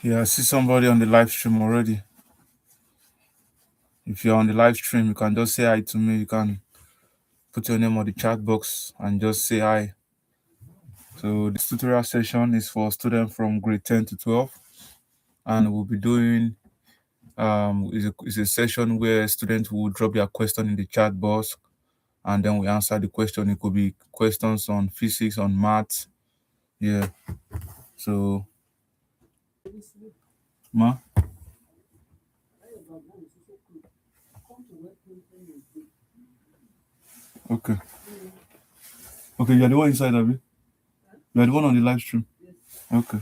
Yeah, I see somebody on the live stream already. If you're on the live stream, you can just say hi to me. You can put your name on the chat box and just say hi. So this tutorial session is for students from grade 10 to 12, and we'll be doing is a session where students will drop their question in the chat box, and then we answer the question. It could be questions on physics, on maths. Yeah. So, ma. Okay. Okay, you're the one inside of it. You're the one on the live stream. Okay.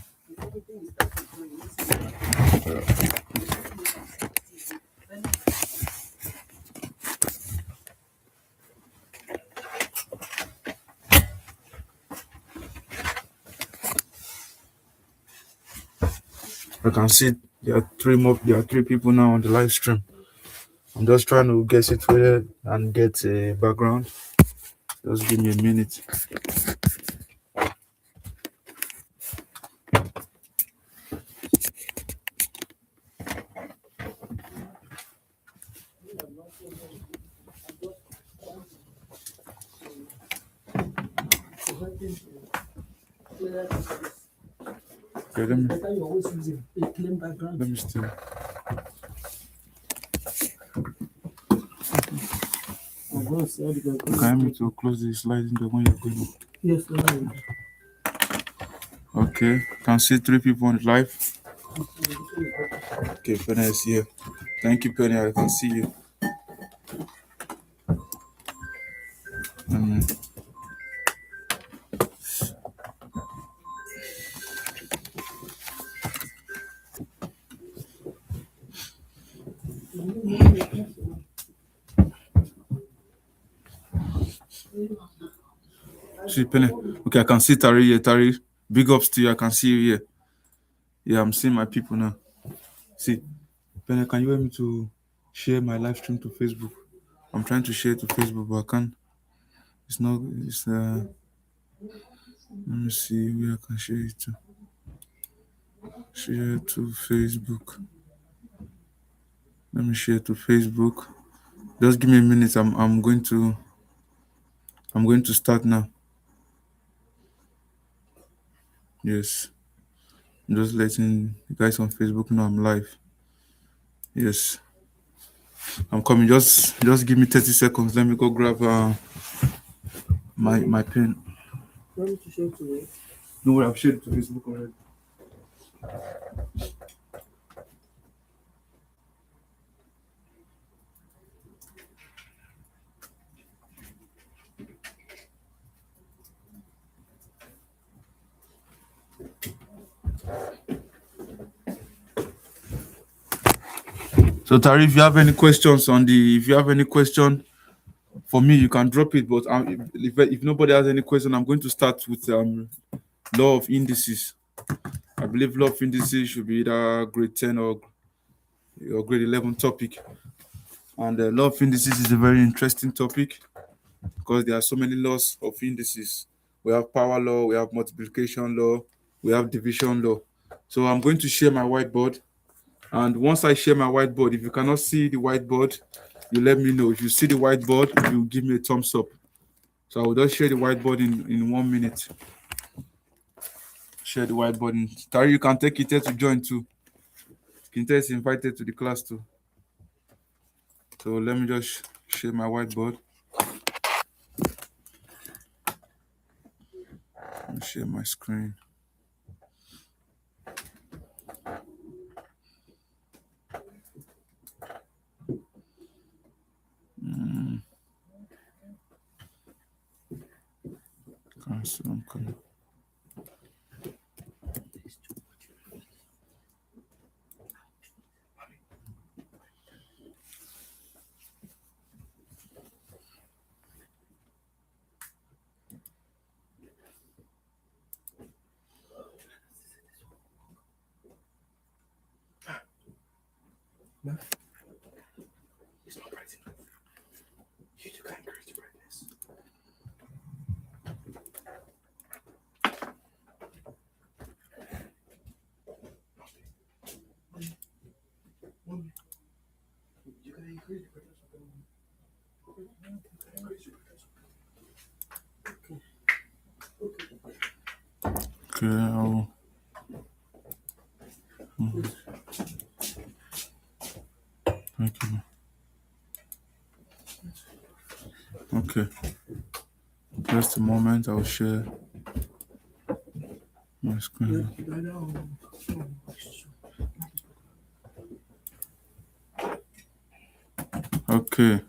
I can see there are three people now on the live stream. I'm just trying to get situated and get a background. Just give me a minute. Okay, let me still. Okay, I need to close the sliding door when you're going. Yes, okay, can see three people on the live. Okay, Penny is here. Thank you, Penny. I can see you. See, Penny. Okay, I can see Tari here. Tari, big ups to you. I can see you here. Yeah, I'm seeing my people now. See, Penny, can you help me to share my live stream to Facebook? I'm trying to share to Facebook, but I can't. It's not. It's Let me see where I can share it to. Share to Facebook. Let me share to Facebook. Just give me a minute. I'm going to start now. Yes. I'm just letting the guys on Facebook know I'm live. Yes. I'm coming. Just give me 30 seconds. Let me go grab my pen. You want me to share to where? No, I've shared it to Facebook already. So Tari, if you have any questions if you have any question for me, you can drop it. But if nobody has any question, I'm going to start with law of indices. I believe law of indices should be either grade 10 or grade 11 topic. And law of indices is a very interesting topic because there are so many laws of indices. We have power law, we have multiplication law, we have division law. So I'm going to share my whiteboard. And once I share my whiteboard, if you cannot see the whiteboard, you let me know. If you see the whiteboard, you give me a thumbs up. So I will just share the whiteboard in 1 minute. Share the whiteboard. Tari, you can take it here to join too. Kinta is invited to the class too. So let me just share my whiteboard. Let me share my screen. Cancel, I'm coming. No. It's not bright enough. You can increase the brightness. Okay, I'll... Thank you. Okay, just a moment. I'll share my screen. Okay,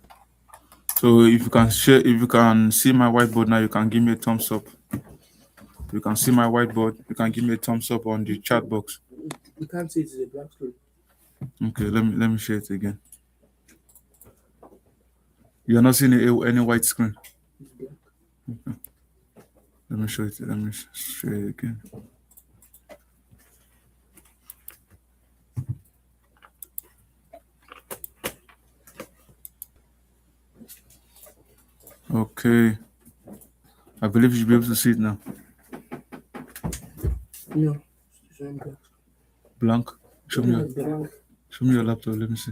so if you can share, if you can see my whiteboard now, you can give me a thumbs up. You can see my whiteboard. You can give me a thumbs up on the chat box. You can't see it's a black screen. Okay, let me share it again. You are not seeing any white screen. It's black. Okay. Let me show it. Let me share it again. Okay. I believe you should be able to see it now. No, it's showing black. Blank. Show me your, Blank. show me your laptop. Let me see.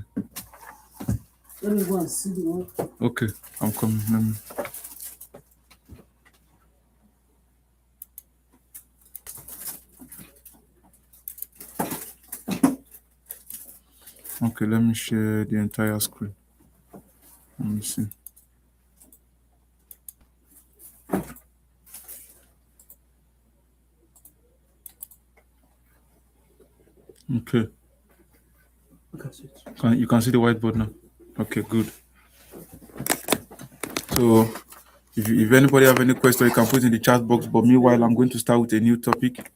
Let me go and see the one. Okay, I'm coming. Let me. Okay, let me share the entire screen. Let me see. Okay. You can see the whiteboard now. Okay, good. So if anybody have any question, you can put it in the chat box. But meanwhile, I'm going to start with a new topic.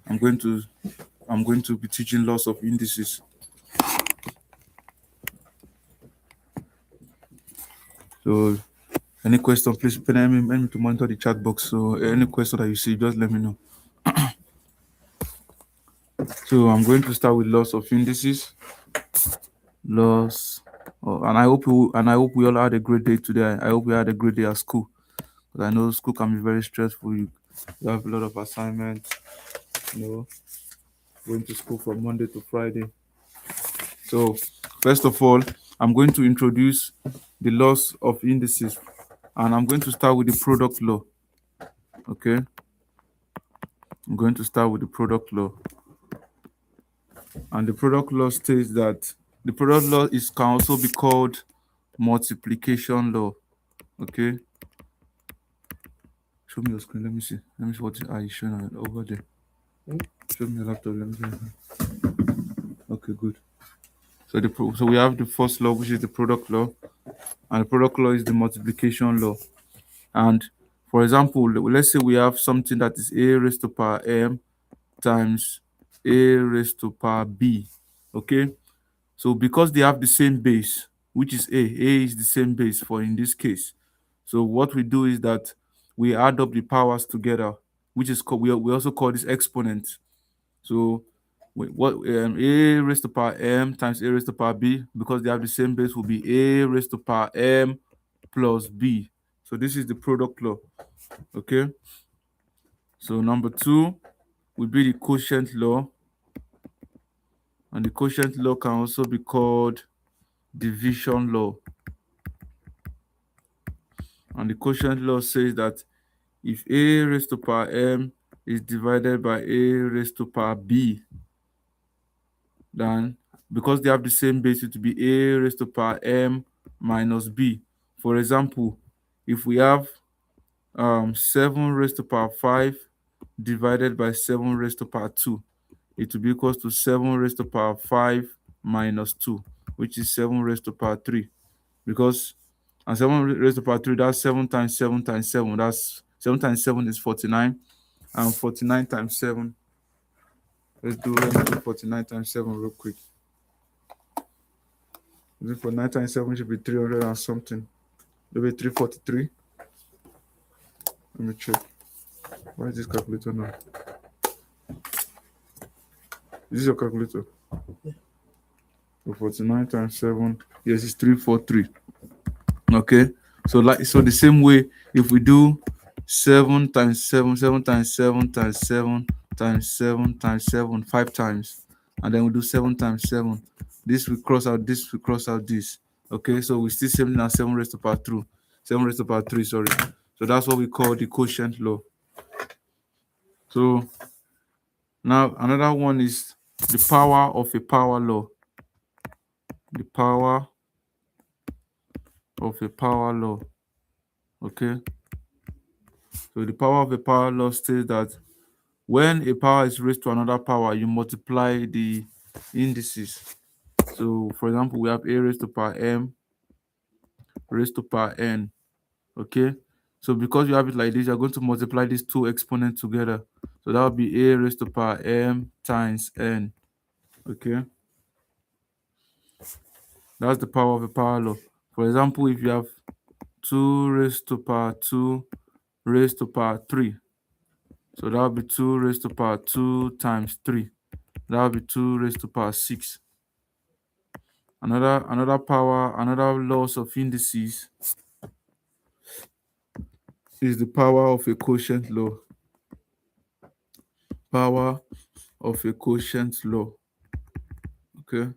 I'm going to be teaching lots of indices. So any question, please let me to monitor the chat box. So any question that you see, just let me know. So I'm going to start with lots of indices. Loss. And I hope we all had a great day today. I hope we had a great day at school. Because I know school can be very stressful. You have a lot of assignments, going to school from Monday to Friday. So first of all, I'm going to introduce the laws of indices. And I'm going to start with the product law. Okay. I'm going to start with the product law. And the product law states that the product law can also be called multiplication law. Okay. Show me your screen. Let me see. Let me see what are you showing over there. Show me your laptop. Let me see. Okay, good. So we have the first law, which is the product law, and the product law is the multiplication law. And for example, let's say we have something that is a raised to power m times a raised to power b. Okay. So because they have the same base, which is a is the same base for in this case. So what we do is that we add up the powers together, which is called, we also call this exponent. So what a raised to power m times a raised to power b, because they have the same base, will be a raised to power m plus b. So this is the product law. Okay. So number 2 will be the quotient law, and the quotient law can also be called division law. And the quotient law says that if a raised to power m is divided by a raised to power b, then because they have the same base, it will be a raised to power m minus b. For example, if we have 7 raised to power 5 divided by 7 raised to power 2, it will be equals to 7 raised to power 5 minus 2, which is 7 raised to power 3. Because and 7 raised to power 3, that's 7 times 7 times 7. That's 7 times 7 is 49. And 49 times 7. Let's do 49 times 7 real quick. 49 times 7 should be 300 and something. Maybe 343. Let me check. Why is this calculator now? Is this your calculator? Yeah. So 49 times 7. Yes, it's 343. Okay. So the same way, if we do 7 times 7, 7 times 7 times 7 times 7 times 7 5 times, and then we do 7 times 7. This will cross out this, will cross out this. Okay, so we still 7 and 7 raised to power 2. 7 raised to power 3, sorry. So that's what we call the quotient law. So now another one is the power of a power law. The power of a power law. Okay. So the power of a power law states that when a power is raised to another power, you multiply the indices. So for example, we have a raised to power m raised to power n. Okay. So because you have it like this, you're going to multiply these two exponents together. So that would be a raised to power m times n. Okay. That's the power of a power law. For example, if you have 2 raised to power 2 raised to power 3. So that would be 2 raised to power 2 times 3. That would be 2 raised to power 6. Another laws of indices is the power of a quotient law. Power of a quotient law. Okay.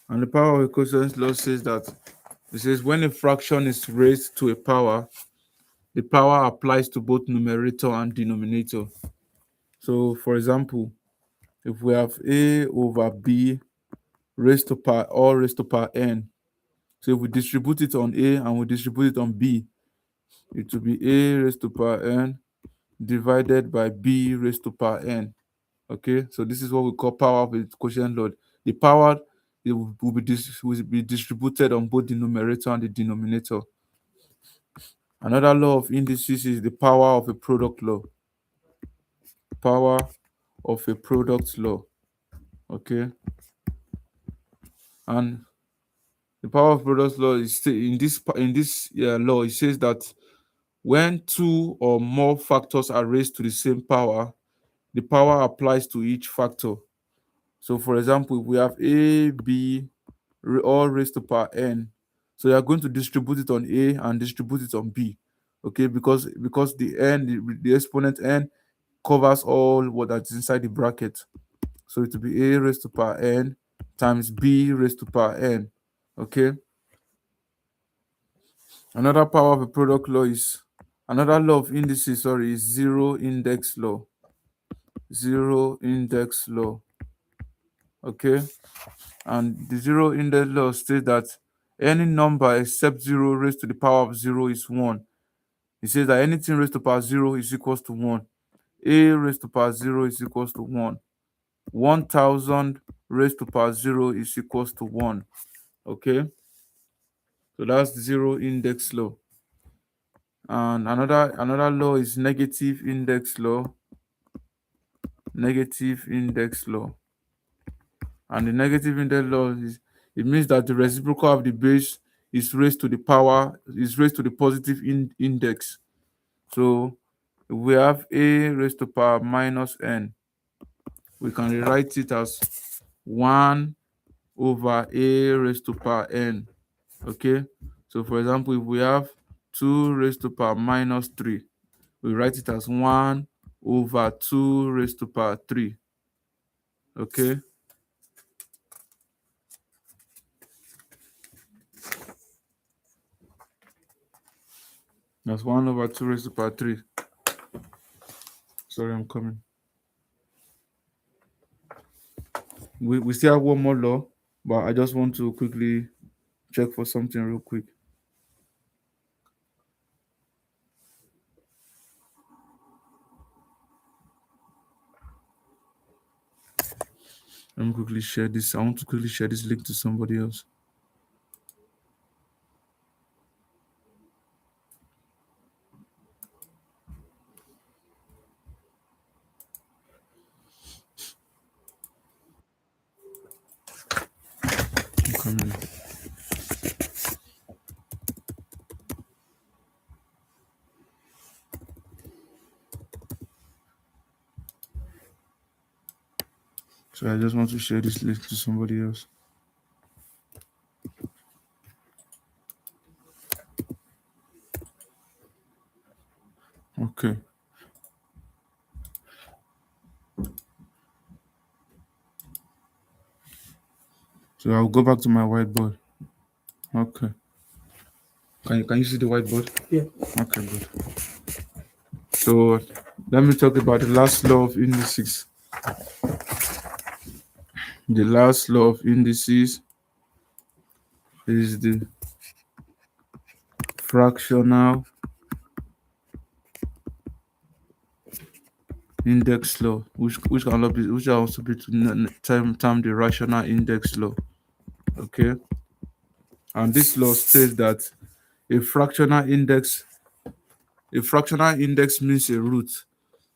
And the power of a quotient law says that it says when a fraction is raised to a power, the power applies to both numerator and denominator. So for example, if we have a over b raised to power or raised to power n, so if we distribute it on a and we distribute it on b, it will be a raised to power n divided by b raised to power n. Okay, so this is what we call power of a quotient law. The power will be distributed on both the numerator and the denominator. Another law of indices is the power of a product law. Power of a product law. Okay, and the power of product law is in this law. It says that when two or more factors are raised to the same power, the power applies to each factor. So, for example, if we have a, b, all raised to power n, so you are going to distribute it on a and distribute it on b. Okay, because the exponent n covers all what that's inside the bracket. So it will be a raised to power n times b raised to power n. Okay. Another power of a product law is another law of indices, sorry, is zero index law. Zero index law. Okay. And the zero index law states that any number except 0 raised to the power of 0 is 1. It says that anything raised to power 0 is equals to 1. A raised to power 0 is equals to 1. 1000 raised to power 0 is equals to 1. Okay. So that's the zero index law. And another law is negative index law. Negative index law. And the negative index law is it means that the reciprocal of the base is raised to the positive index. So if we have a raised to power minus n, we can rewrite it as 1 over a raised to power n. Okay. So for example, if we have 2 raised to power minus 3, we write it as 1 over 2 raised to power 3. Okay. That's 1 over 2 raised to power 3. Sorry, I'm coming. We still have one more law, but I just want to quickly check for something real quick. Let me quickly share this. I want to quickly share this link to somebody else. I'm coming. So I just want to share this link to somebody else. Okay. So I'll go back to my whiteboard. Okay. Can you see the whiteboard? Yeah. Okay, good. So let me talk about the last law of indices. The last law of indices is the fractional index law, which can also be termed the rational index law. Okay, and this law states that a fractional index means a root.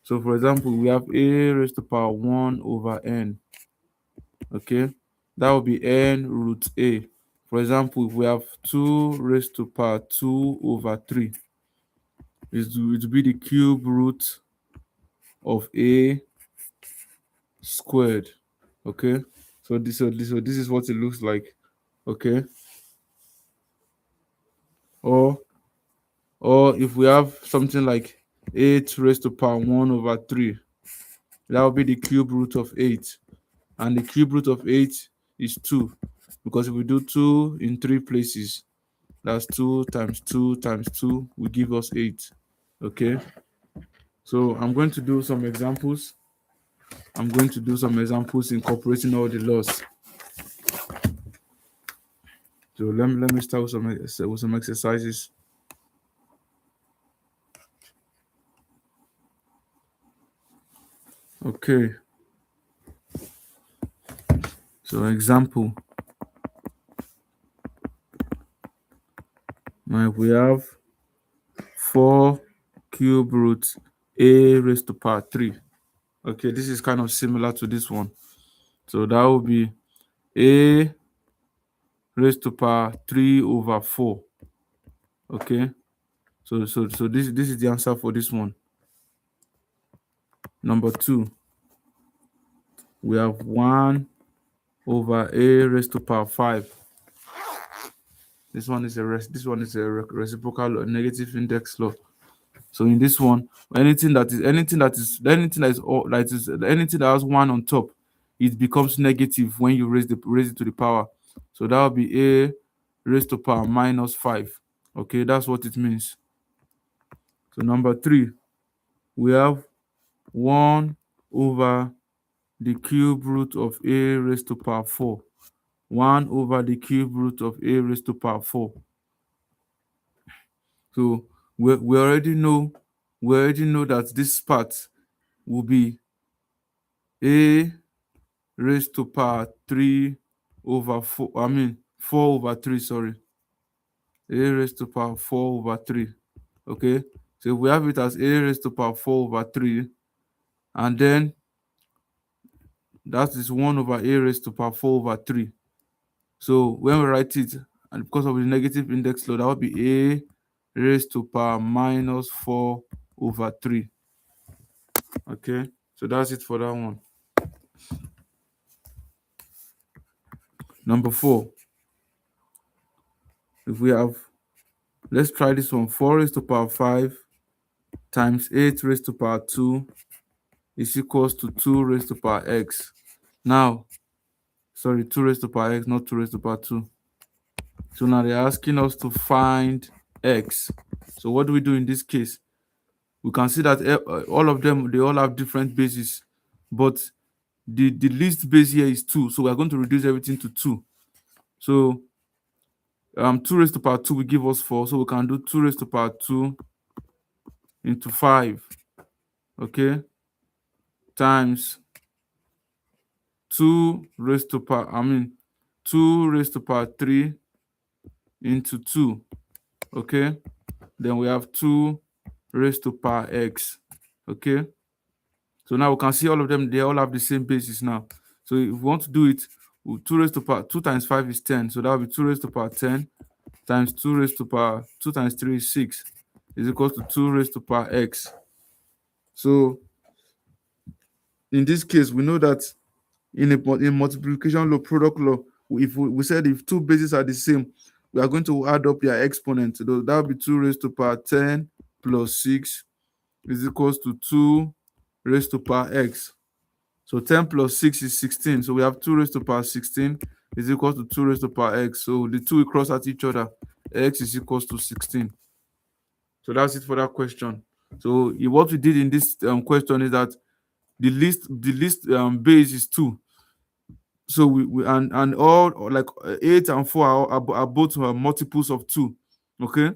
So, for example, we have a raised to power 1 over n. Okay, that will be n root a. For example, if we have 2 raised to power 2 over 3, it will be the cube root of a squared. Okay, so this is what it looks like. Okay, or if we have something like 8 raised to power 1 over 3, that will be the cube root of 8, and the cube root of 8 is 2, because if we do 2 in 3 places, that's 2 times 2 times 2 will give us 8. Okay, so I'm going to do some examples. Incorporating all the laws. So let me start with some exercises. Okay, so example, now we have 4 cube root a raised to power 3. Okay, this is kind of similar to this one. So that will be a raised to power 3 over 4. Okay, so this is the answer for this one. Number 2, we have 1 over a raised to power 5. This one is a reciprocal or negative index law. So in this one, anything that has 1 on top, it becomes negative when you raise it to the power. So that will be a raised to power minus 5. Okay, that's what it means. So number 3, we have 1 over the cube root of a raised to power 4. 1 over the cube root of a raised to power 4. So we already know that this part will be a raised to power 3 over 4. 4 over 3, sorry. A raised to power 4 over 3. Okay, so we have it as a raised to power 4 over 3, and then that is 1 over a raised to power 4 over 3. So when we write it, and because of the negative index law, that would be a raised to power minus 4 over 3. Okay, so that's it for that one. Number 4, if we have, let's try this one. 4 raised to power 5 times 8 raised to power 2 is equals to 2 raised to power x. Now, sorry, 2 raised to power x, not 2 raised to power 2. So now they're asking us to find x. So what do we do in this case? We can see that all of them, they all have different bases, but the least base here is 2. So we're going to reduce everything to 2. So 2 raised to power 2 will give us 4. So we can do 2 raised to power 2 into 5. Okay, times 2 raised to power 3 into 2. Okay, then we have 2 raised to power x. Okay, so now we can see all of them, they all have the same basis now. So if we want to do it, 2 raised to power 2 times 5 is 10. So that will be 2 raised to power 10 times 2 raised to power 2 times 3 is 6, is equal to 2 raised to power x. So in this case, we know that in multiplication law, product law, if we said if two bases are the same, we are going to add up their exponents. So that would be 2 raised to power 10 plus 6 is equals to 2 raised to power x. So 10 plus 6 is 16. So we have 2 raised to power 16 is equal to 2 raised to power x. So the two will cross at each other, x is equals to 16. So that's it for that question. So what we did in this question is that the least base is 2. So we and all like 8 and 4 are both multiples of 2. Okay.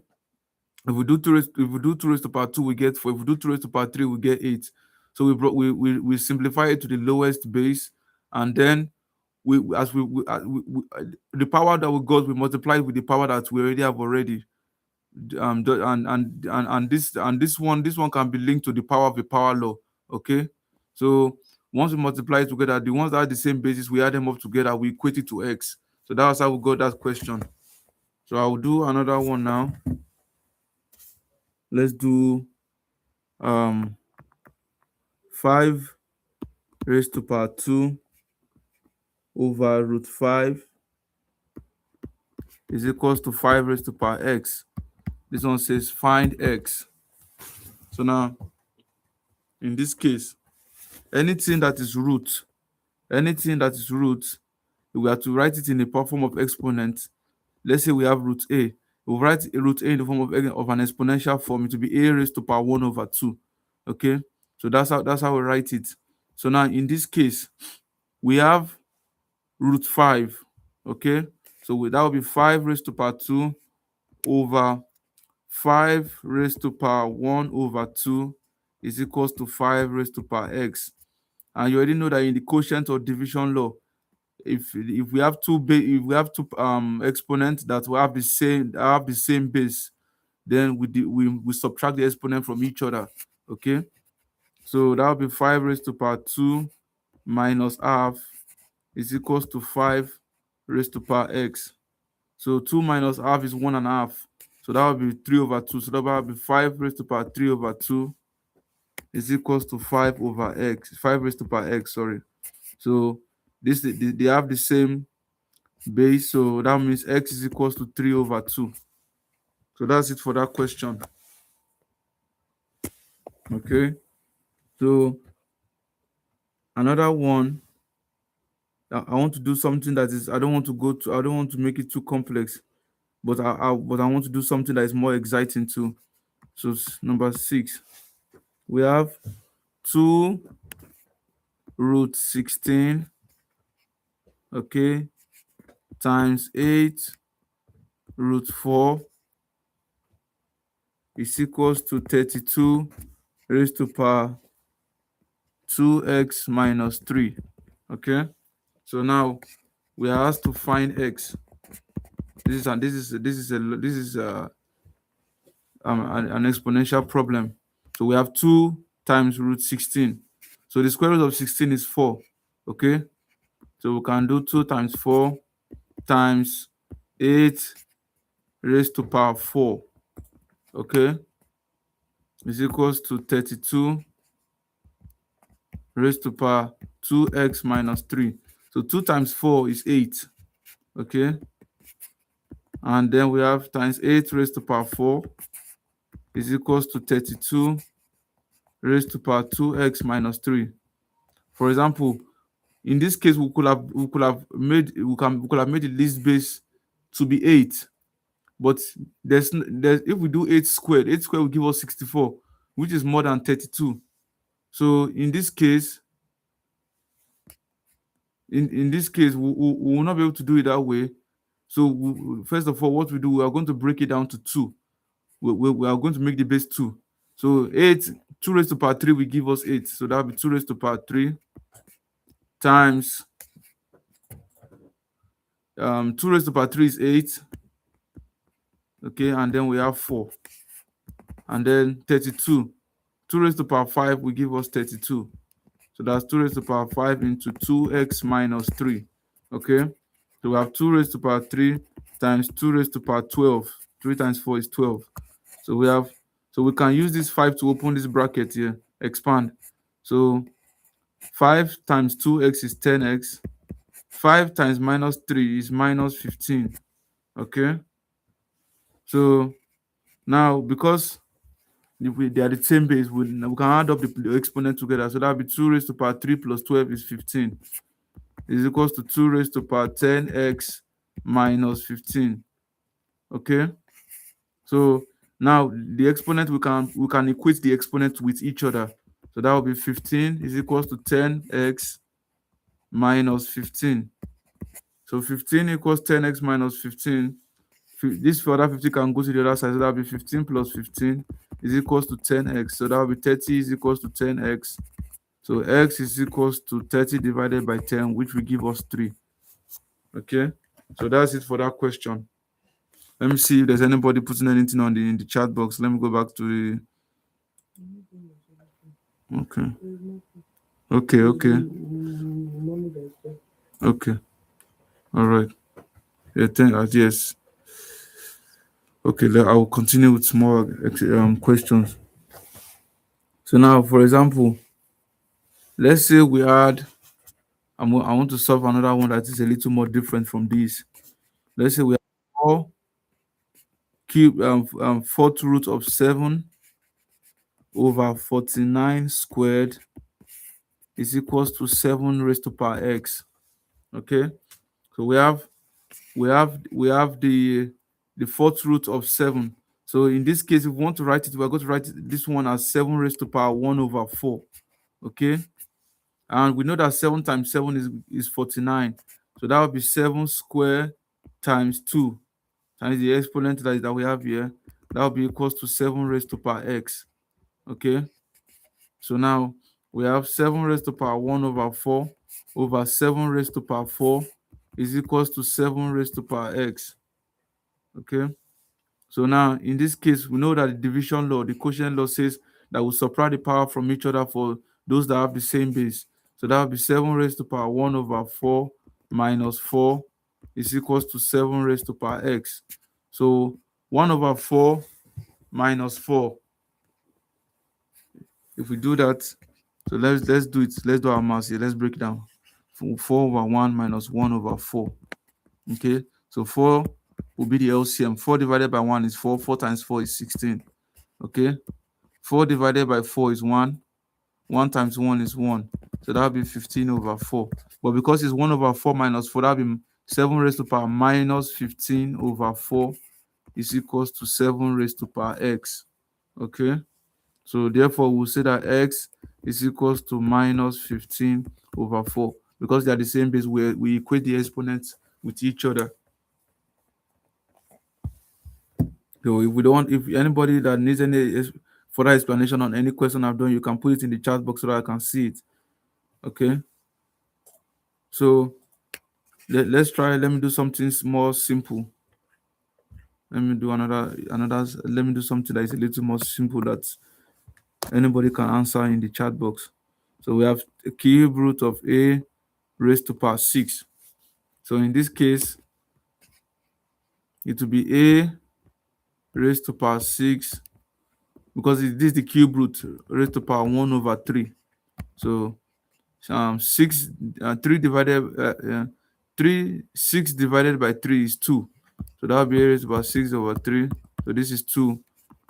If we do 2 raised to power 2, we get 4. If we do 2 raised to power 3, we get 8. So we simplify it to the lowest base, and then the power that we got, we multiply it with the power that we already have already. And this one can be linked to the power of the power law. Okay. So once we multiply it together, the ones that are the same basis, we add them up together, we equate it to x. So that's how we got that question. So I'll do another one now. Let's do 5 raised to power 2 over root 5 is equals to 5 raised to power x. This one says find x. So now, in this case, anything that is root, we have to write it in the form of exponent. Let's say we have root a. We'll write root a in the form of an exponential form. It will be a raised to power 1 over 2. Okay, so that's how we write it. So now in this case, we have root 5. Okay, so that will be 5 raised to power 2 over 5 raised to power 1 over 2 is equals to 5 raised to power x. And you already know that in the quotient or division law, if we have two exponents that will have the same base, then we subtract the exponent from each other. Okay, so that will be 5 raised to power 2 minus half is equals to 5 raised to power x. So 2 minus half is 1.5. So that will be 3 over 2. So that will be 5 raised to power 3 over 2 is equals to 5 over x. 5 raised to power x, sorry. So they have the same base. So that means x is equals to 3 over 2. So that's it for that question. Okay. So another one, I want to do something that is, I don't want to make it too complex, but I want to do something that is more exciting too. So number 6, we have 2 root 16, okay, times 8 root 4 is equals to 32 raised to power 2x minus 3. Okay, so now we are asked to find x. This is an exponential problem. So we have 2 times root 16. So the square root of 16 is 4. Okay, so we can do 2 times 4 times 8 raised to power 4. Okay, is equals to 32 raised to power 2x minus 3. So 2 times 4 is 8. Okay, and then we have times 8 raised to power 4 is equals to 32 raised to power 2x minus 3. For example, in this case, we could have made the least base to be 8, but if we do 8 squared will give us 64, which is more than 32. So in this case, we will not be able to do it that way. So first of all, what we do, we are going to break it down to 2. We are going to make the base 2. So 2 raised to power 3 will give us 8. So that will be 2 raised to power 3 times 2 raised to power 3 is 8. Okay, and then we have 4. And then 32. 2 raised to power 5 will give us 32. So that's 2 raised to power 5 into 2x minus 3. Okay, so we have 2 raised to power 3 times 2 raised to power 12. 3 times 4 is 12. So we can use this 5 to open this bracket here, expand. So 5 times 2x is 10x. 5 times minus 3 is minus 15. Okay, so now because they are the same base, we can add up the exponent together. So that will be 2 raised to power 3 plus 12 is 15. Is equals to 2 raised to power 10x minus 15. Okay, so now the exponent, we can equate the exponent with each other. So that will be 15 is equals to 10x minus 15. So 15 equals 10x minus 15. This further 50 can go to the other side, so that will be 15 plus 15 is equals to 10x. So that will be 30 is equals to 10x. So x is equals to 30 divided by 10, which will give us 3. Okay, so that's it for that question. Let me see if there's anybody putting anything on in the chat box. Let me go back to the. Okay, okay. Money that's there. Okay, all right. Yeah, yes. Okay, I will continue with more questions. So now, for example, let's say we had. I want to solve another one that is a little more different from this. Let's say we have 4th root of 7 over 49 squared is equals to 7 raised to power x. Okay, so we have the 4th root of 7. So in this case, if we want to write it, we're going to write this one as 7 raised to power 1 over 4. Okay, and we know that 7 times 7 is 49. So that would be 7 squared times 2 times the exponent that we have here. That will be equals to 7 raised to power x. Okay, so now we have 7 raised to power 1 over 4 over 7 raised to power 4 is equals to 7 raised to power x. Okay, so now in this case, we know that the division law, the quotient law, says that we subtract the power from each other for those that have the same base. So that will be 7 raised to power 1 over 4 minus 4 is equals to 7 raised to power x. So 1 over 4 minus 4. If we do that, so let's do it. Let's do our math here. Let's break it down. 4 over 1 minus 1 over 4. Okay, so 4 will be the LCM. 4 divided by 1 is 4. 4 times 4 is 16. Okay, 4 divided by 4 is 1. 1 times 1 is 1. So that will be 15 over 4. But because it's 1 over 4 minus 4, that will be 7 raised to power minus 15 over 4 is equals to 7 raised to power x. Okay, so therefore we'll say that x is equals to minus 15 over 4. Because they are the same base, we equate the exponents with each other. So if anybody that needs any further explanation on any question I've done, you can put it in the chat box so that I can see it. Okay, so let's try. Let me do something more simple. Let me do let me do something that is a little more simple that anybody can answer in the chat box. So we have a cube root of a raised to power 6. So in this case, it will be a raised to power 6 because this is the cube root raised to power 1 over 3. So 3 divided 6 divided by 3 is 2. So that will be a raised to power 6 over 3. So this is 2.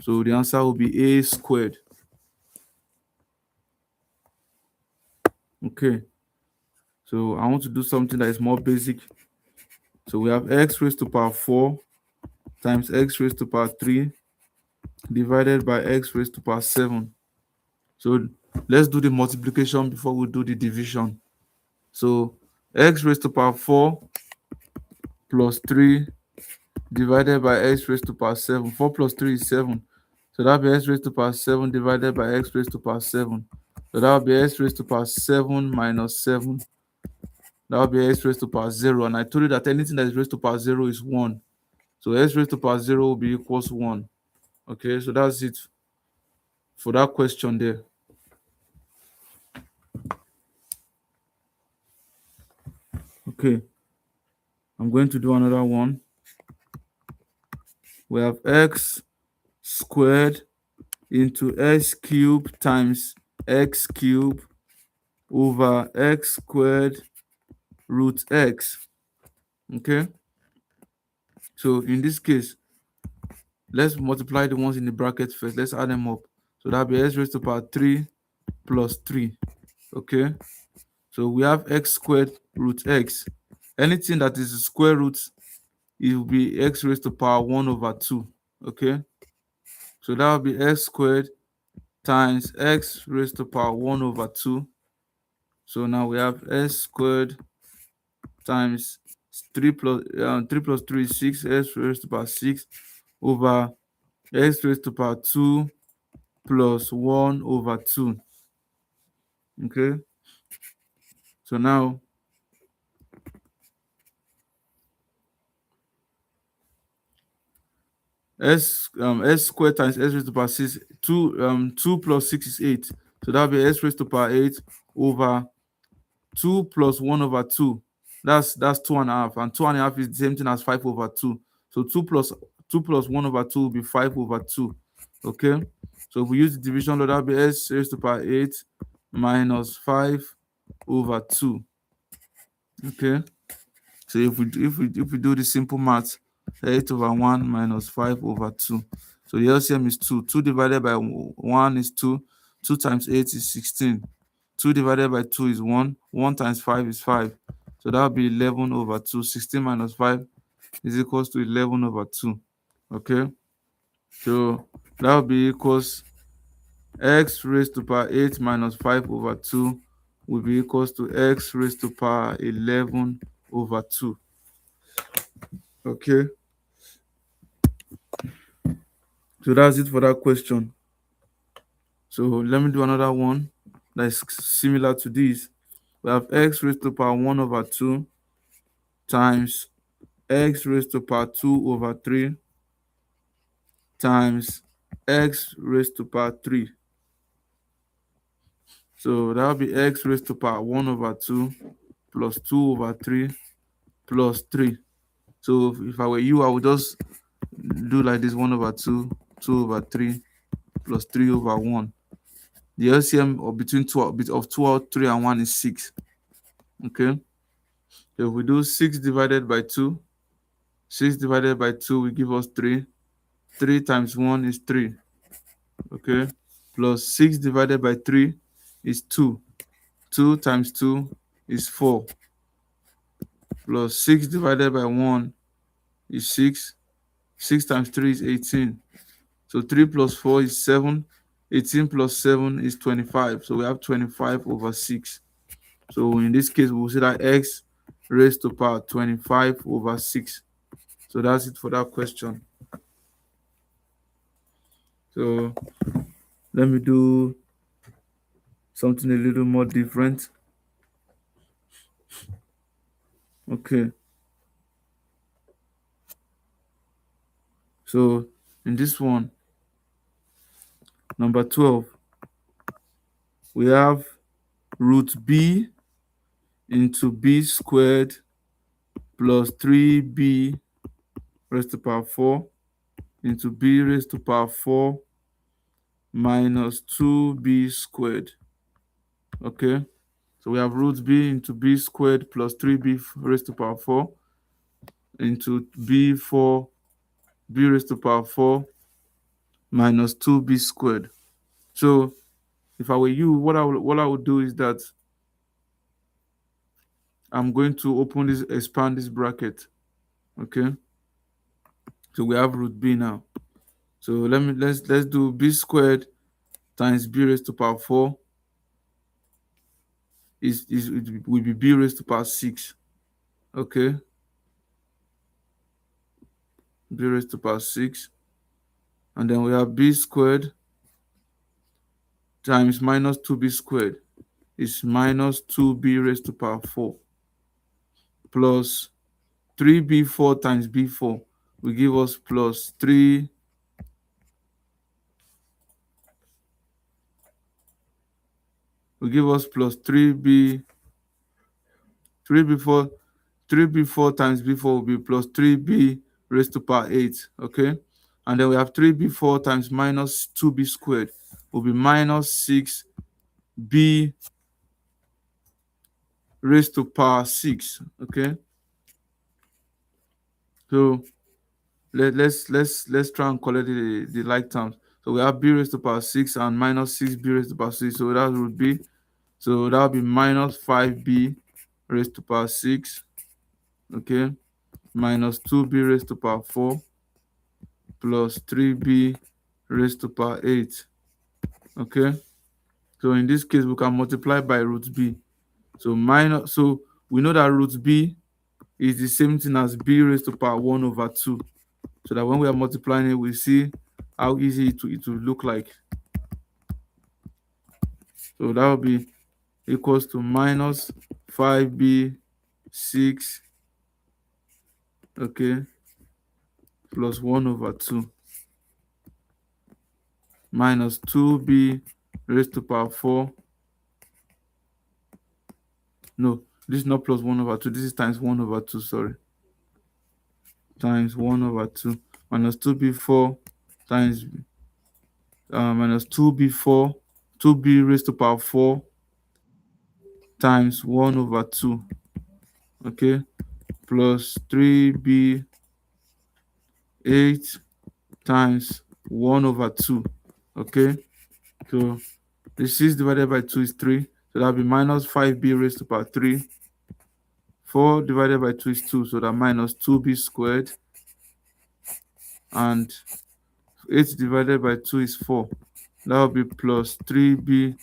So the answer will be a squared. Okay, so I want to do something that is more basic. So we have x raised to power 4 times x raised to power 3 divided by x raised to power 7. So let's do the multiplication before we do the division. So x raised to power 4 plus 3 divided by x raised to power 7. 4 plus 3 is 7. So that will be x raised to power 7 divided by x raised to power 7. So that will be x raised to power 7 minus 7. That will be x raised to power 0. And I told you that anything that is raised to power 0 is 1. So x raised to power 0 will be equals 1. Okay, so that's it for that question there. Okay, I'm going to do another one. We have x squared into x cubed times x cubed over x squared root x. Okay, so in this case, let's multiply the ones in the bracket first. Let's add them up. So that'll be x raised to power 3 plus 3. Okay, so we have x squared root x. Anything that is the square root it will be x raised to power 1 over 2. Okay, so that will be x squared times x raised to power 1 over 2. So now we have s squared times 3 plus 3 is 6, s raised to power 6 over x raised to power 2 plus 1 over 2. Okay, so now s squared times s raised to power 6, 2 plus 6 is 8. So that'll be s raised to power 8 over 2 plus 1 over 2. That's 2.5. And 2.5 is the same thing as 5 over 2. So 2 plus 1 over 2 will be 5 over 2. Okay. So if we use the division law, that'll be s raised to power 8 minus 5 over 2. Okay. So if we do the simple math, 8 over 1 minus 5 over 2. So the LCM is 2. 2 divided by 1 is 2. 2 times 8 is 16. 2 divided by 2 is 1. 1 times 5 is 5. So that will be 11 over 2. 16 minus 5 is equals to 11 over 2. Okay. So that will be equals x raised to power 8 minus 5 over 2 will be equals to x raised to power 11 over 2. Okay. So that's it for that question. So let me do another one that's similar to this. We have x raised to power 1 over 2 times x raised to power 2 over 3 times x raised to power 3. So that will be x raised to power 1 over 2 plus 2 over 3 plus 3. So if I were you, I would just do like this: 1 over 2, 2 over 3 plus 3 over 1. The LCM of between 2 of 2 or 3 and 1 is 6. Okay. So if we do 6 divided by 2, 6 divided by 2 will give us 3. 3 times 1 is 3. Okay. Plus 6 divided by 3 is 2. 2 times 2 is 4. Plus 6 divided by 1 is 6. 6 times 3 is 18. So 3 plus 4 is 7. 18 plus 7 is 25. So we have 25 over 6. So in this case, we'll say that x raised to power 25 over 6. So that's it for that question. So let me do something a little more different. Okay. So in this one, number 12, we have root b into b squared plus 3b raised to power 4 into b raised to power 4 minus 2b squared. Okay. So we have root b into b squared plus 3b raised to power 4 into b raised to power 4 minus 2b squared. So if I were you, what I would do is that I'm going to expand this bracket. Okay. So we have root b now. So let's do b squared times b raised to power 4 it will be b raised to power 6. Okay. B raised to power 6. And then we have b squared times minus 2b squared is minus 2b raised to power 4 plus 3b4 times b4 will give us plus 3 will give us plus 3b4 3b4 times b4 will be plus 3b raised to power 8. Okay. And then we have 3b4 times minus 2b squared will be minus 6b raised to power 6. Okay. So let's try and collect the like terms. So we have b raised to power 6 and minus 6b raised to power 6. So that would be, so that would be minus 5b raised to power 6. Okay. minus 2b raised to power 4 plus 3b raised to power 8. Okay, so in this case we can multiply by root b. So we know that root b is the same thing as b raised to power 1 over 2. So that when we are multiplying it, we see how easy it will look like. So that will be equals to minus 5b 6, okay, plus 1 over 2 minus 2b raised to power 4. No, this is not plus 1 over 2. This is times 1 over 2, sorry. Times 1 over 2 minus 2b4 times minus 2b4, 2b raised to power 4 times 1 over 2, okay, plus 3b 8 times 1 over 2, okay. So the 6 divided by 2 is 3, so that'll be minus 5b raised to power 3. 4 divided by 2 is 2, so that minus 2b squared, and 8 divided by 2 is 4. That will be plus 3b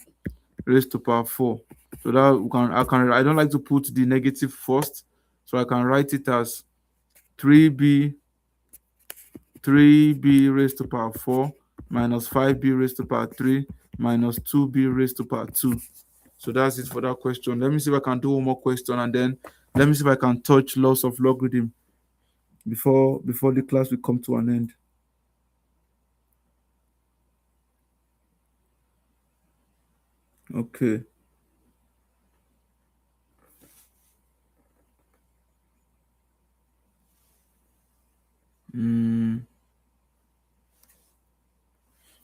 raised to power 4. So that I don't like to put the negative first, so I can write it as 3b 3b raised to power 4 minus 5b raised to power 3 minus 2b raised to power 2. So that's it for that question. Let me see if I can do one more question, and then let me see if I can touch laws of logarithm before the class will come to an end. Okay.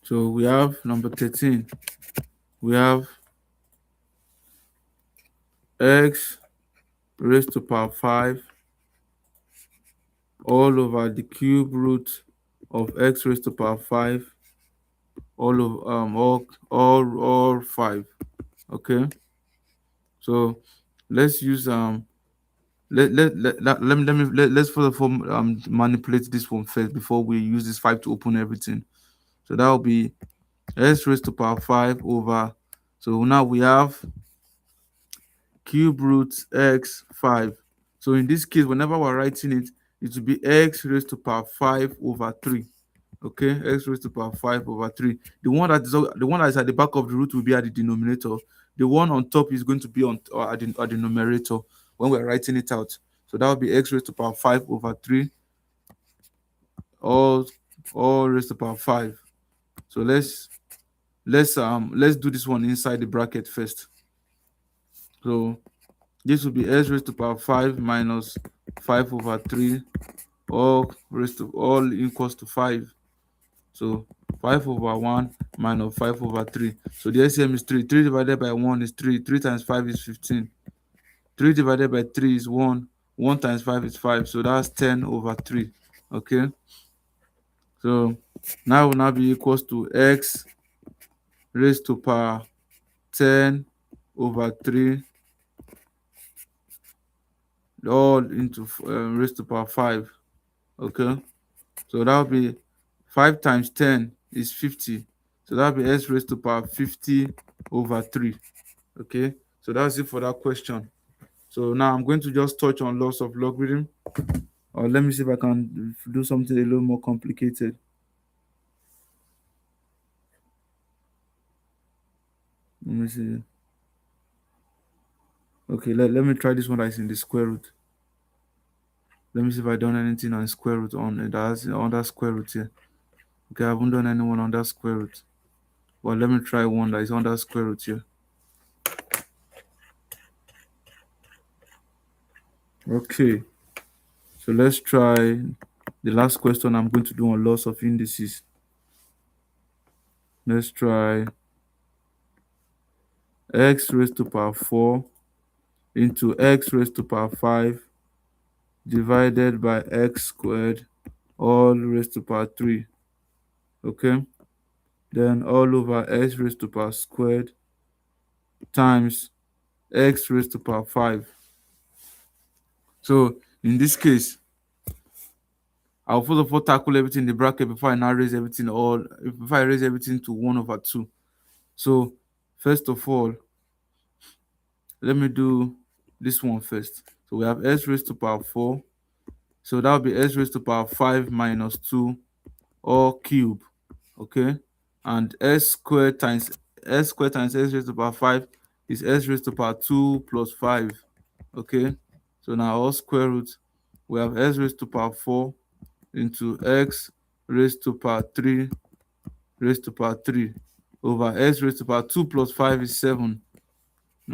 So we have number 13. We have x raised to power 5 all over the cube root of x raised to power 5 all of all 5. Okay. So let's use let's first of all manipulate this one first before we use this 5 to open everything. So that will be x raised to power 5 over, so now we have cube root x 5. So in this case, whenever we're writing it, it will be x raised to power 5 over 3. Okay, x raised to power 5 over 3. The one that is at the back of the root will be at the denominator. The one on top is going to be at the numerator when we're writing it out. So that will be x raised to power 5 over 3, all raised to power 5. So let's do this one inside the bracket first. So this will be x raised to power 5 minus 5 over 3, all equals to 5. So 5 over 1 minus 5 over 3. So the LCM is 3. 3 divided by 1 is 3. 3 times 5 is 15. 3 divided by 3 is 1. 1 times 5 is 5. So that's 10 over 3. Okay. So now will now be equals to x raised to power 10 over 3 all into raised to power 5. Okay. So that will be 5 times 10 is 50. So that will be x raised to power 50 over 3. Okay. So that's it for that question. So now I'm going to just touch on laws of logarithm. Or let me see if I can do something a little more complicated. Let me see. Okay, let me try this one that is in the square root. Let me see if I've done anything on square root that's on that square root here. Okay, I haven't done anyone on that square root. But let me try one that is on that square root here. Okay, so let's try the last question I'm going to do on loss of indices. Let's try x raised to power 4 into x raised to power 5 divided by x squared all raised to power 3. Okay, then all over x raised to power squared times x raised to power 5. So in this case, I'll first of all tackle everything in the bracket before I now raise everything, or before I raise everything to 1 over 2. So first of all, let me do this one first. So we have s raised to power 4. So that will be s raised to power 5 minus 2 or cube. Okay. And s squared times s raised to power 5 is s raised to power 2 plus 5. Okay. So now all square root, we have s raised to power 4 into x raised to power 3 raised to power 3 over s raised to power 2 plus 5 is 7.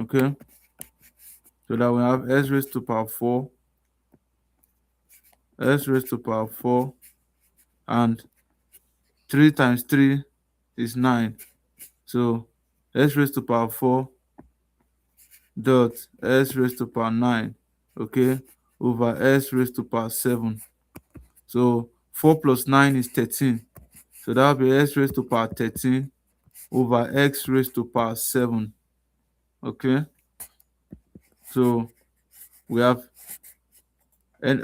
Okay. So that we have s raised to power 4, s raised to power 4, and 3 times 3 is 9. So s raised to power 4 dot s raised to power 9, okay, over s raised to power 7. So 4 plus 9 is 13. So that will be s raised to power 13 over x raised to power 7. Okay. So we have and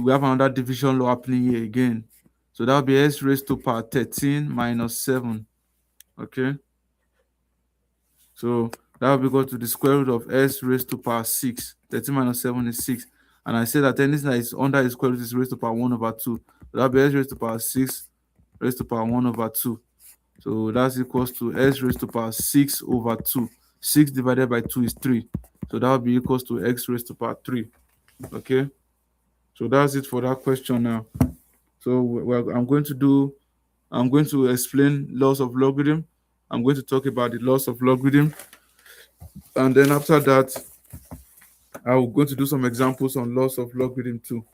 we have another division law happening here again. So that will be s raised to power 13 minus 7. Okay. So that will be equal to the square root of s raised to power 6. 13 minus 7 is 6. And I say that anything that is under the square root is raised to power 1 over 2. So that will be s raised to power 6 raised to power 1 over 2. So that's equals to s raised to power 6 over 2. 6 divided by 2 is 3. So that will be equals to x raised to power 3. Okay. So that's it for that question now. So I'm going to explain laws of logarithm. I'm going to talk about the laws of logarithm. And then after that, I'm going to do some examples on laws of logarithm too.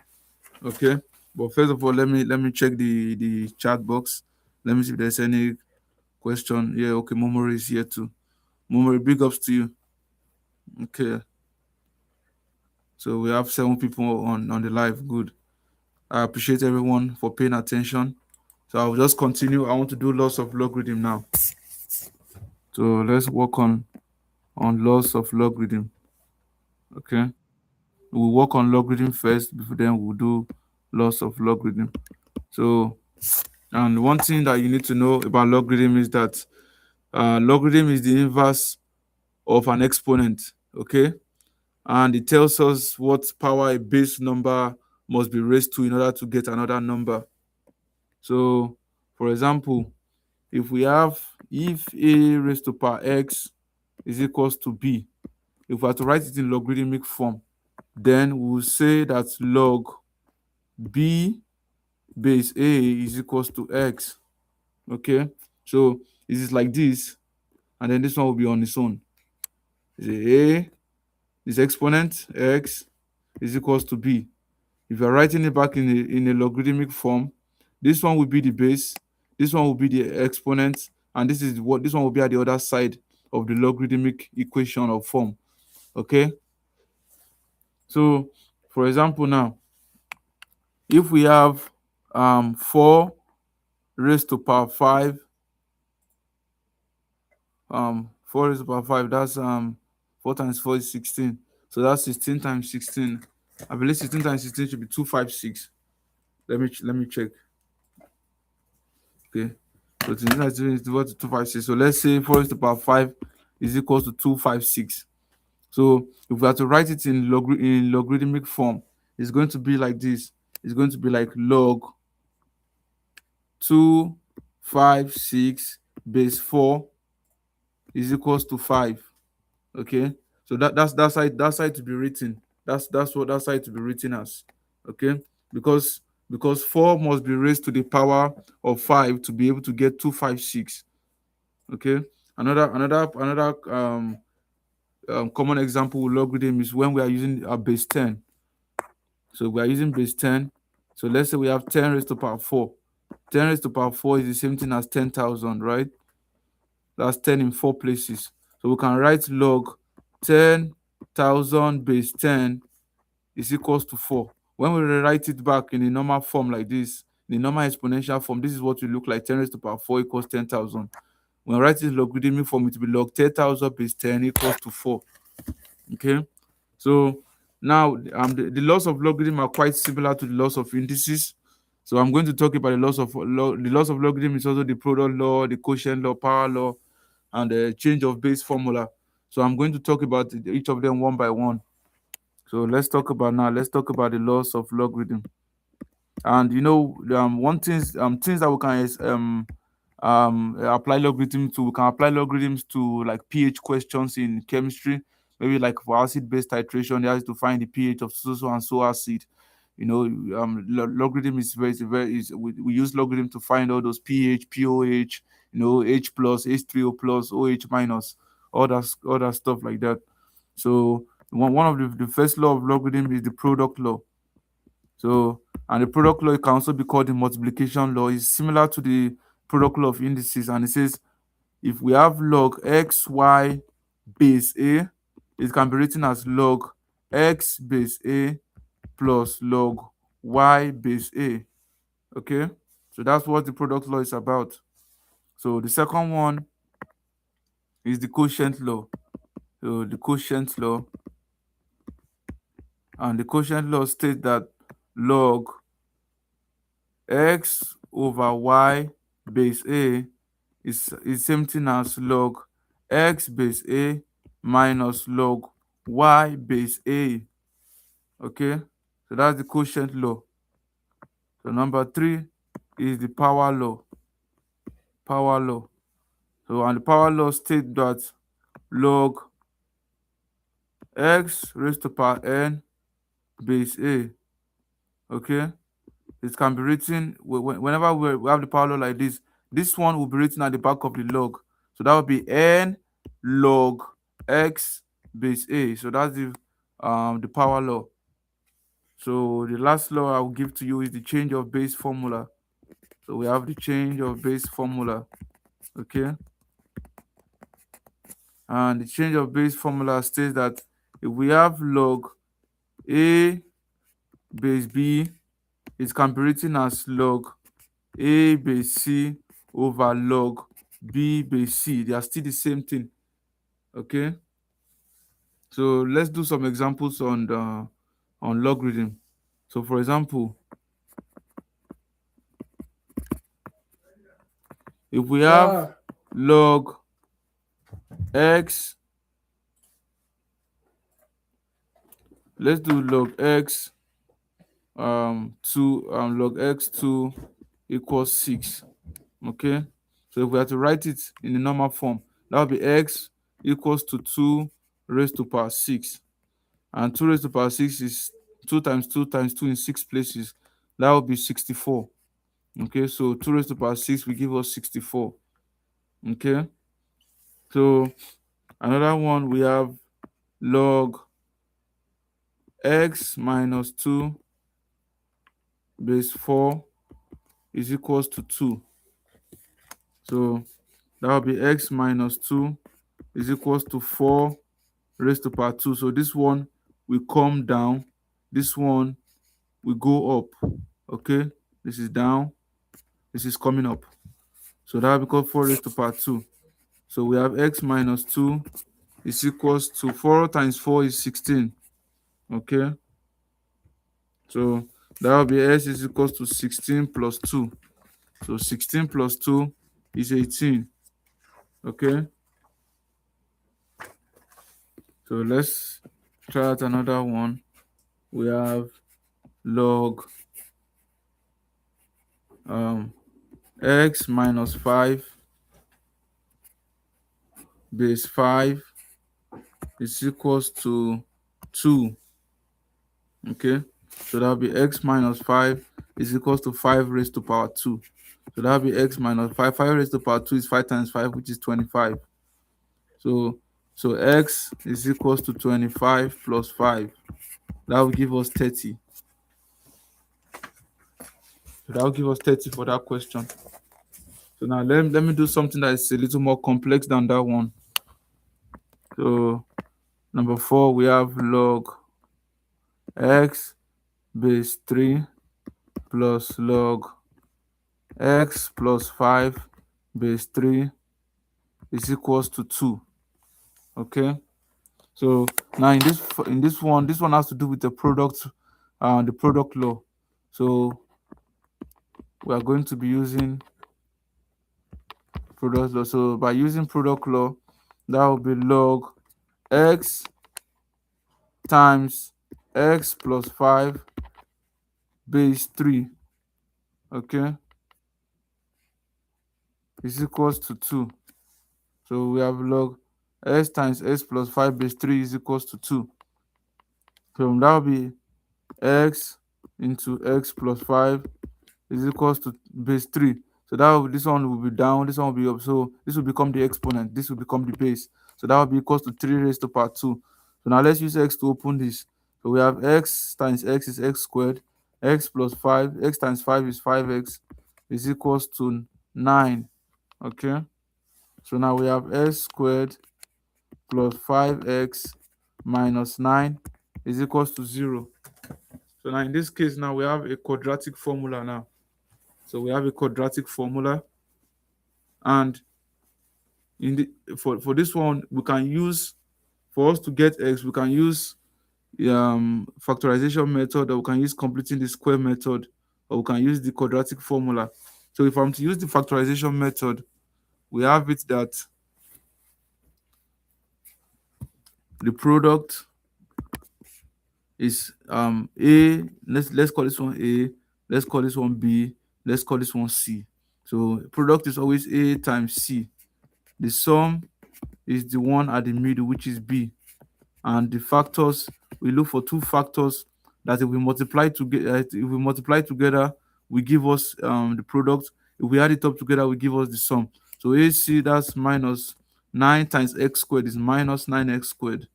Okay. But first of all, let me check the chat box. Let me see if there's any question. Yeah, okay, Momori is here too. Momori, big ups to you. Okay. So we have 7 people on the live. Good. I appreciate everyone for paying attention. So I'll just continue. I want to do laws of logarithm now. So let's work on laws of logarithm. Okay. We'll work on logarithm first, before then we'll do laws of logarithm. So, and one thing that you need to know about logarithm is that logarithm is the inverse of an exponent. Okay. And it tells us what power a base number must be raised to in order to get another number. So, for example, if a raised to power x is equals to b, if we are to write it in logarithmic form, then we'll say that log b base a is equals to x. Okay, so it is like this, and then this one will be on its own. A, this exponent x is equals to b. If you're writing it back in a logarithmic form, this one will be the base, this one will be the exponent, and this one will be at the other side of the logarithmic equation or form. Okay. So, for example, now, if we have 4 raised to power 5, 4 raised to power 5, that's 4 times 4 is 16. So that's 16 times 16. I believe 16 times 16 should be 256. Let me check. Okay. So 16 times 16 is equal to 256. So let's say 4 raised to power 5 is equal to 256. So if we are to write it in logarithmic form, it's going to be like this. It's going to be like log 256 base 4 is equals to 5. Okay. So that side to be written. That's what that side to be written as. Okay. Because 4 must be raised to the power of 5 to be able to get 256. Okay. Another common example with logarithm is when we are using a base 10. So we are using base 10. So let's say we have 10 raised to power 4. 10 raised to power 4 is the same thing as 10,000, right? That's 10 in 4 places. So we can write log 10,000 base 10 is equals to 4. When we rewrite it back in a normal form like this, the normal exponential form, this is what will look like. 10 raised to power 4 equals 10,000. When I write it in logarithmic form, it will be log 10,000 base 10 equals to 4. Okay? So now the laws of logarithm are quite similar to the laws of indices. So I'm going to talk about the laws of logarithm is also the product law, the quotient law, power law, and the change of base formula. So I'm going to talk about each of them one by one. So let's talk about the laws of logarithm. And one things that we can apply logarithm to. We can apply logarithms to like pH questions in chemistry. Maybe like for acid-base titration, they have to find the pH of so and so acid. Logarithm is we use logarithm to find all those pH, POH, H plus, H3O plus, OH minus, all that stuff like that. So one of the first law of logarithm is the product law. So, and the product law can also be called the multiplication law. It's similar to the product law of indices, and it says if we have log x, y base a, it can be written as log x base a plus log y base a. Okay, so that's what the product law is about. So the second one is the quotient law. So the quotient law, and the quotient law states that log x over y base a is same thing as log x base a minus log y base a. Okay, so that's the quotient law. So number three is the power law. Power law. So and the power law states that log x raised to power n base a. Okay, it can be written whenever we have the power law like this. This one will be written at the back of the log. So that would be n log x base a. So that's the power law. So the last law I will give to you is the change of base formula. So we have the change of base formula. Okay. And the change of base formula states that if we have log a base b, it can be written as log a base c over log b base c. They are still the same thing. Okay. So let's do some examples on logarithm. So for example, if we have Ah, log x, let's do log x log x2 equals 6. Okay, so if we have to write it in the normal form, that would be x equals to 2 raised to power 6, and 2 raised to power 6 is 2 times 2 times 2 in 6 places. That would be 64. Okay, so 2 raised to power 6 will give us 64. Okay, so another one, we have log x minus 2 base 4 is equals to 2. So that will be x minus 2 is equals to 4 raised to power 2. So this one will come down. This one will go up. Okay, this is down. This is coming up. So that will become 4 raised to power 2. So we have x minus 2 is equals to 4 times 4 is 16. Okay, so that will be s is equals to 16 plus 2. So 16 plus 2 is 18. Okay, so let's try out another one. We have log x minus 5 base 5 is equals to 2. Okay, so that'll be x minus 5 is equals to 5 raised to power 2. So that'll be x minus 5. 5 raised to power 2 is 5 times 5, which is 25. So x is equals to 25 plus 5. That will give us 30. So that will give us 30 for that question. So now let me do something that is a little more complex than that one. So number 4, we have log x base 3 plus log x plus 5 base 3 is equals to 2. Okay, so now this one has to do with the product law. So we are going to be using product law. So by using product law, that will be log x times x plus 5 base 3, okay, is equals to 2. So we have log x times x plus 5 base 3 is equals to 2. So that will be x into x plus 5 is equals to base 3. So that will, this one will be down, this one will be up. So this will become the exponent, this will become the base. So that will be equals to 3 raised to power 2. So now let's use x to open this. So we have x times x is x squared, x plus 5, x times 5 is 5x is equals to 9. Okay. So now we have x squared plus 5x minus 9 is equals to 0. So now in this case, now we have a quadratic formula now. So we have a quadratic formula, and in the for this one, we can use, for us to get x, we can use factorization method, or we can use completing the square method, or we can use the quadratic formula. So if I'm to use the factorization method, we have it that the product is a, let's call this one a, let's call this one b, let's call this one c. So product is always a times c. The sum is the one at the middle, which is b, and the factors, we look for two factors that if we multiply together, we give us the product. If we add it up together, we give us the sum. So AC, that's minus 9 times x squared is minus 9x squared.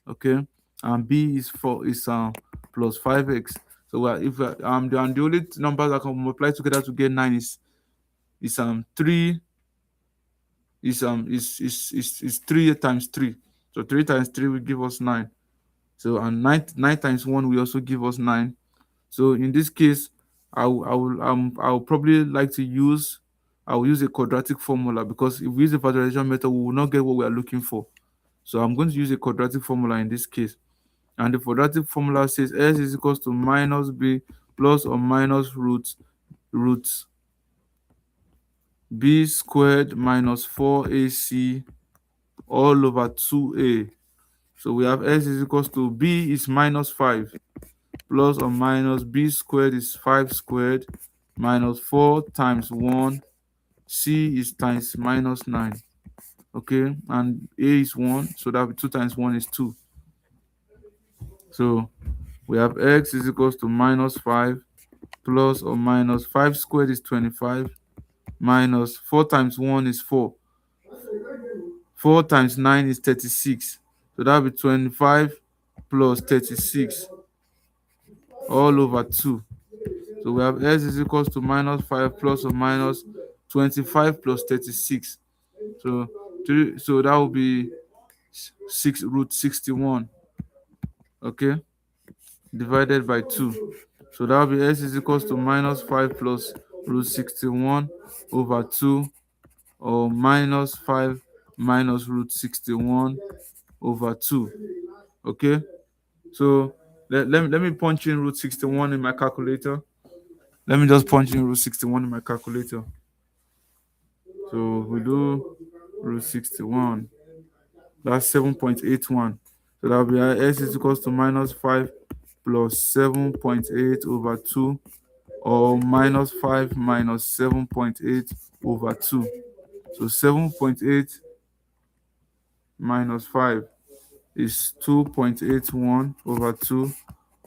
Okay, and b is 4 is plus 5x. So if the only numbers that can multiply together to get 9 is 3 is 3 times 3. So 3 times 3 will give us 9. So and 9 times 1 will also give us 9. So in this case, I will probably like to use, I will use a quadratic formula, because if we use the factorization method, we will not get what we are looking for. So I'm going to use a quadratic formula in this case. And the quadratic formula says s is equals to minus b plus or minus root b squared minus 4ac all over 2a. So we have s is equals to b is minus 5 plus or minus b squared is 5 squared minus 4 times 1, c is times minus 9. Okay, and a is 1, so that will be 2 times 1 is 2. So we have x is equals to minus 5 plus or minus 5 squared is 25 minus 4 times 1 is 4. 4 times 9 is 36. So that will be 25 plus 36 all over 2. So we have s is equals to minus 5 plus or minus 25 plus 36. So so that will be 6 root 61. Okay, divided by 2. So that will be s is equals to minus 5 plus root 61 over 2, or minus 5 minus root 61 over 2. Okay, so let me punch in root 61 in my calculator. Let me just punch in root 61 in my calculator. So we do root 61. That's 7.81. So that will be s is equals to minus 5 plus 7.8 over 2, or minus 5 minus 7.8 over 2. So 7.8 minus 5 is 2.81 over 2,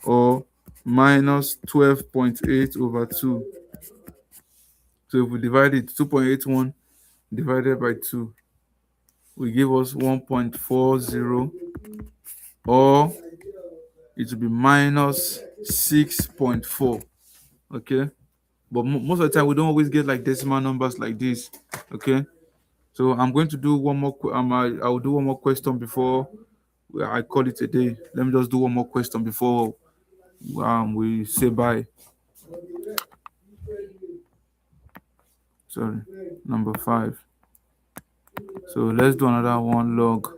or minus 12.8 over 2. So if we divide it, 2.81 divided by 2 will give us 1.40, or it will be minus 6.4. Okay, but most of the time we don't always get like decimal numbers like this. Okay, so I'm going to do one more I will do one more question before I call it a day. Let me just do one more question before we say bye. Sorry, number 5. So let's do another one. Log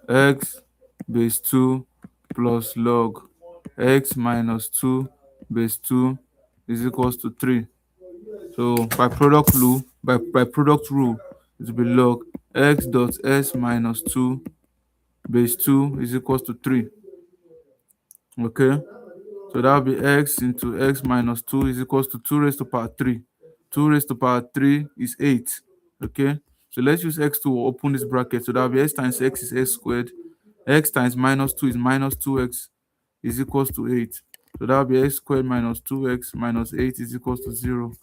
x base 2 plus log x minus 2 base 2 is equals to 3. So by product rule, it will be log x dot s minus 2 base 2 is equals to 3. Okay. So that will be x into x minus 2 is equals to 2 raised to power 3. 2 raised to power 3 is 8. Okay. So let's use x to open this bracket. So that will be x times x is x squared. X times minus 2 is minus 2x is equals to 8. So that will be x squared minus 2x minus 8 is equals to 0.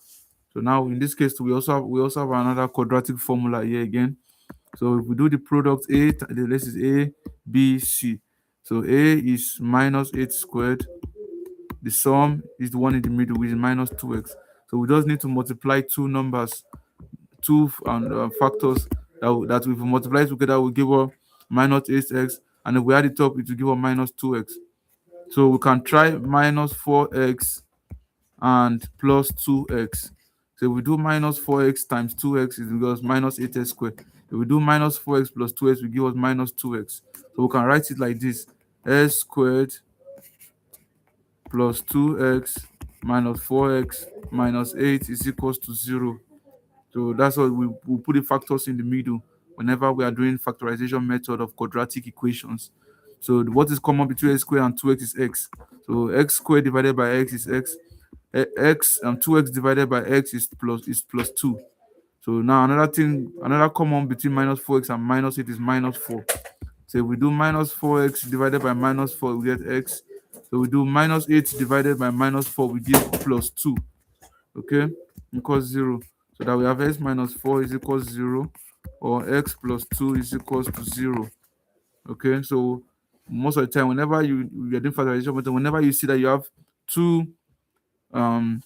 So now in this case, we also have another quadratic formula here again. So if we do the product this is a, b, c. So a is minus 8 squared. The sum is the one in the middle, which is minus 2x. So we just need to multiply two numbers, two factors that if we multiply together will give us minus 8x, and if we add it up, it will give us minus 2x. So we can try minus 4x and plus 2x. So if we do minus 4x times 2x, it will give us minus 8x squared. If we do minus 4x plus 2x, it will give us minus 2x. So we can write it like this: s squared plus 2x minus 4x minus 8 is equals to 0. So that's why we put the factors in the middle whenever we are doing factorization method of quadratic equations. So what is common between x squared and 2x is x. So x squared divided by x is x. X and 2x divided by x is plus 2. So now another common between minus 4x and minus 8 is minus 4. So if we do minus 4x divided by minus 4, we get x. So we do minus 8 divided by minus 4, we get plus 2. Okay, equals 0. So that we have x minus 4 is equals 0, or x plus 2 is equals to 0. Okay, so most of the time, whenever you're doing factorization method, whenever you see that you have two um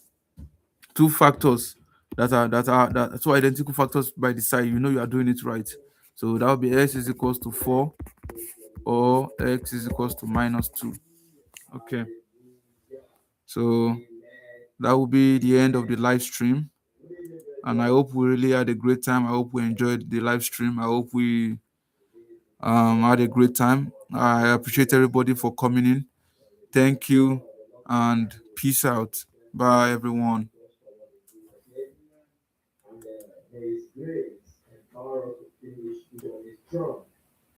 two factors that are two identical factors by the side, you know you are doing it right. So that would be x is equals to 4 or x is equals to minus 2. Okay, so that will be the end of the live stream, and I hope we really had a great time. I hope we enjoyed the live stream. I hope we had a great time. I appreciate everybody for coming in. Thank you and peace out. Bye everyone.